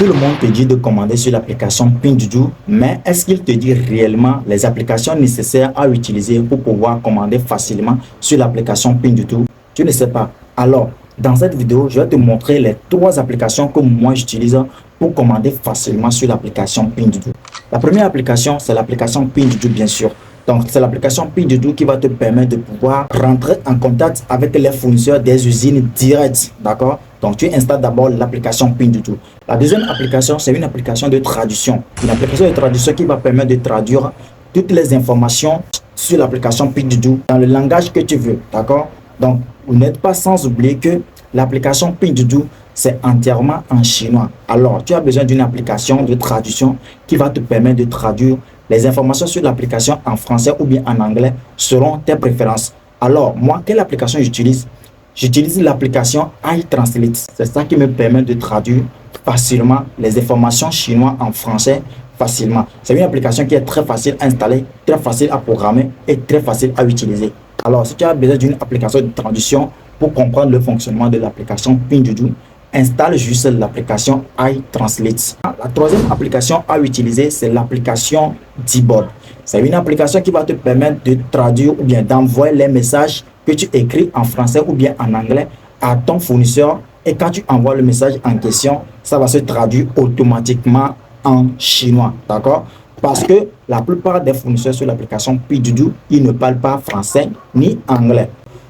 Tout le monde te dit de commander sur l'application Pinduoduo, mais est-ce qu'il te dit réellement les applications nécessaires à utiliser pour pouvoir commander facilement sur l'application Pinduoduo? Tu ne sais pas. Alors, dans cette vidéo, je vais te montrer les 3 applications que moi j'utilise pour commander facilement sur l'application Pinduoduo. La première application, c'est l'application Pinduoduo, bien sûr. Donc, c'est l'application Pinduoduo qui va te permettre de pouvoir rentrer en contact avec les fournisseurs des usines directes. D'accord? Donc, tu installes d'abord l'application Pinduoduo. La deuxième application, c'est une application de traduction. Une application de traduction qui va permettre de traduire toutes les informations sur l'application Pinduoduo dans le langage que tu veux. D'accord? Donc, vous n'êtes pas sans oublier que l'application Pinduoduo, c'est entièrement en chinois. Alors, tu as besoin d'une application de traduction qui va te permettre de traduire les informations sur l'application en français ou bien en anglais selon tes préférences. Alors, moi, quelle application j'utilise? J'utilise l'application iTranslate. C'est ça qui me permet de traduire facilement les informations chinois en français facilement. C'est une application qui est très facile à installer, très facile à programmer et très facile à utiliser. Alors, si tu as besoin d'une application de traduction pour comprendre le fonctionnement de l'application Pinduoduo, installe juste l'application iTranslate. La troisième application à utiliser, c'est l'application Dboard. C'est une application qui va te permettre de traduire ou bien d'envoyer les messages que tu écris en français ou bien en anglais à ton fournisseur. Et quand tu envoies le message en question, ça va se traduire automatiquement en chinois. D'accord? Parce que la plupart des fournisseurs sur l'application Pinduoduo, ils ne parlent pas français ni anglais.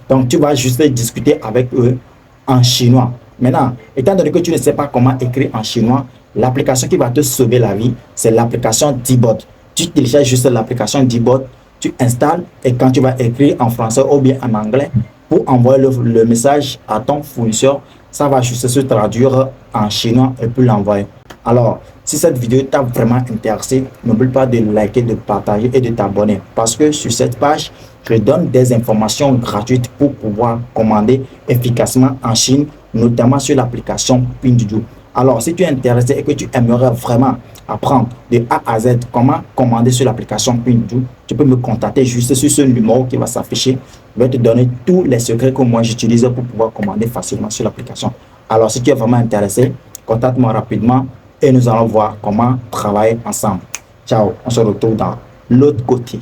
Donc, tu vas juste discuter avec eux en chinois. Maintenant, étant donné que tu ne sais pas comment écrire en chinois, l'application qui va te sauver la vie, c'est l'application Dboard. Tu télécharges juste l'application Dboard, tu installes et quand tu vas écrire en français ou bien en anglais, pour envoyer le message à ton fournisseur, ça va juste se traduire en chinois et puis l'envoyer. Alors, si cette vidéo t'a vraiment intéressé, n'oublie pas de liker, de partager et de t'abonner. Parce que sur cette page, je donne des informations gratuites pour pouvoir commander efficacement en Chine, notamment sur l'application Pinduoduo. Alors, si tu es intéressé et que tu aimerais vraiment apprendre de A à Z comment commander sur l'application Pinduoduo, tu peux me contacter juste sur ce numéro qui va s'afficher. Je vais te donner tous les secrets que moi j'utilise pour pouvoir commander facilement sur l'application. Alors, si tu es vraiment intéressé, contacte-moi rapidement et nous allons voir comment travailler ensemble. Ciao, on se retrouve dans l'autre côté.